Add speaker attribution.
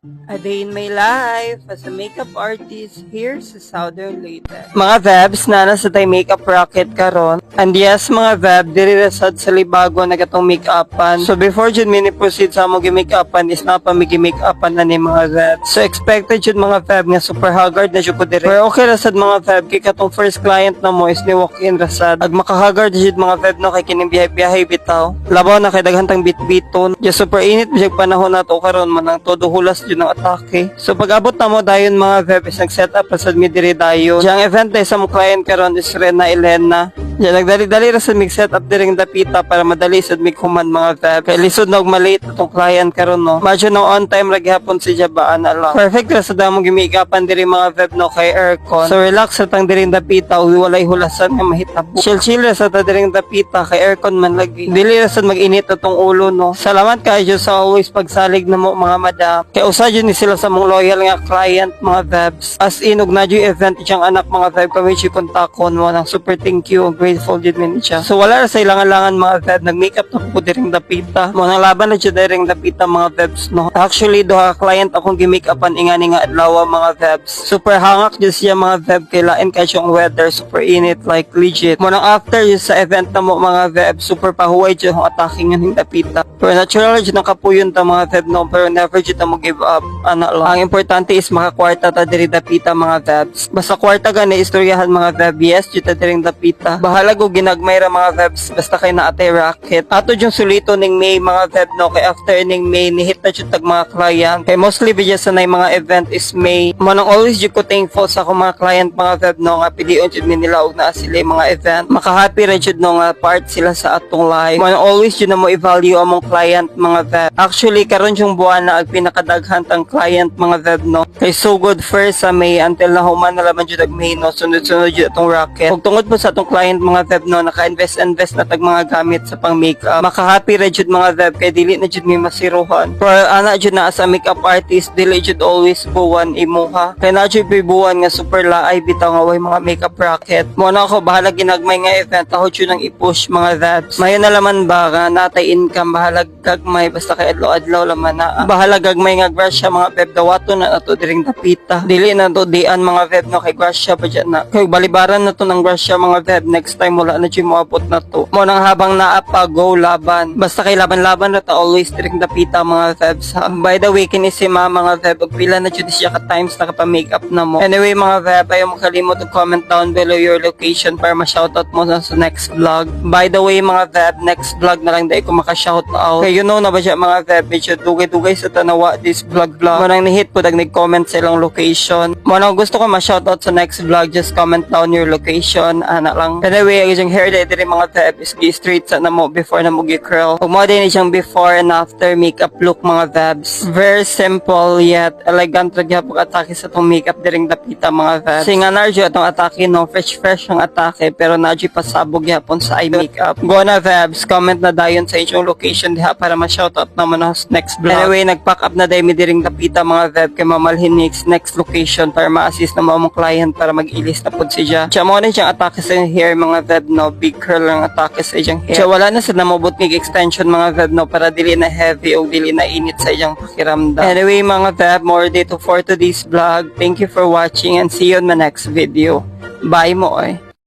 Speaker 1: A day in my life as a makeup artist here sa Southern Leyte. Mga vebs na nasa tay makeup rocket karon. And yes, mga veb, diri resad sa libago na gatong make-upan. So before jud mini proceed sa among make-upan is na pa make-upan na ni mga veb. So expected jud mga veb nga super haggard na jud ko diri. Pero okay rasad mga veb kay katong first client na mo is ni walk-in rasad. Ag makahaggard jud mga veb no kay kining biyahe bitaw. Labaw na kay daghang tang bitbiton. Just super init bisag panahon nato karon man ang todo hulas jud ng atake. So pag-abot na mo dayon mga veb is nag-set up rasad mi diri dayon. Yang event day sa mo client karon is Rena Elena. Yan, nagdali-dali ra sa mig-set up diring dapita para madali sad mig human mga veb. Kay lisod na og malate atong client karon no. Medyo no on time ra gihapon si Jabaan ala. Perfect ra sa damo gimigapan diri mga veb no kay aircon. So relax sa tang diring dapita ug walay hulasan nga mahitabo. Chill ra sa ta diring dapita kay aircon man lagi. Dili ra sad mag-init atong ulo no. Salamat kaayo sa always pagsalig namo mga madam. Kay usa jud ni sila sa mong loyal nga client mga vebs. As in og na jud event siyang anak mga veb kami si kontakon mo nang super thank you. Grateful jud min siya. So wala ra sa ilangan-langan mga veb nag-makeup na ko diring dapita. Mo nang laban na jud diring dapita mga vebs no. Actually duha ka client akong gi-makeupan ingani nga adlaw mga vebs. Super hangak jud siya mga veb kay lain kay siyang weather super init like legit. Mo nang after jud sa event na mo mga veb super pahuway jud ang attacking nga dapita. Pero natural jud nakapuyon ta mga veb no pero never jud ta mo give up. Ana lang. Ang importante is makakwarta ta diri dapita mga vebs. Basta kwarta gani istoryahan mga veb yes jud ta diring dapita. Bahala go ginagmay ra mga vebs basta kay na atay racket. Ato yung sulito ning May mga veb no kay after ning May ni hit na jud tag mga client. Kay mostly video sa nay mga event is May. Manang always jud ko thankful sa akong mga client mga veb no nga pilion jud mi nila og naa sila mga event. Maka-happy ra jud no nga part sila sa atong life. Manang always jud na mo i-value among client mga veb. Actually karon yung buwan na ag pinakadaghan tang client mga veb no. Kay so good first sa May until na human na laman jud ag May no sunod-sunod jud atong racket. Ug tungod po sa atong client mga veb no naka-invest na tag mga gamit sa pang makeup. Maka-happy ra jud mga veb kay dili na jud mi masiruhan. Pero ana jud na as a makeup artist dili jud always buwan imuha. Kay na jud buwan nga super laay bitaw nga way mga makeup racket. Mo na ako bahala ginagmay nga event ako jud nang i-push mga vebs. Mayo na laman ba nga natay income bahala gagmay basta kay adlaw-adlaw laman na. Bahala gagmay nga grasya mga veb dawato na ato diring dapita. Dili na to dian mga veb no kay grasya pa dyan na. Kay balibaran na to ng grasya mga veb next time wala na jud moabot na to. Mo nang habang naa pa go laban. Basta kay laban-laban ra ta always diring dapita mga vebs. By the way kini si ma mga veb og pila na jud siya ka times nakapa-makeup na mo. Anyway mga veb ayaw mo kalimot og comment down below your location para ma-shoutout mo sa next vlog. By the way mga veb next vlog na lang dai ko maka-shoutout. Kay you know na ba siya mga veb medyo dugay-dugay sa tanawa this vlog. Mo nang ni-hit po dag nag-comment sa ilang location. Mo nang gusto ko ma-shoutout sa next vlog just comment down your location ana lang. Anyway ang hair diri mga veb is straight sa namo before na mo gi-curl. Ug mo din siyang before and after makeup look mga vebs. Very simple yet elegant ra gyapon atake sa tong makeup diring dapita mga vebs. Singa na jud atong atake no fresh ang atake pero nadji pasabog gyapon sa eye makeup. Go na vebs comment na dayon sa inyong location diha para ma-shoutout naman sa next vlog. Anyway nag-pack up na day mi diring dapita mga veb kay mamalhin next location para ma-assist na mo among client para mag-ilis na pud siya. Siya mo na siyang atake sa hair mga veb no big curl ang atake sa iyang hair. Siya wala na sa namubot ng extension mga veb no para dili na heavy o dili na init sa iyang pakiramdam. Anyway mga veb more dito for today's vlog. Thank you for watching and see you on my next video. Bye mo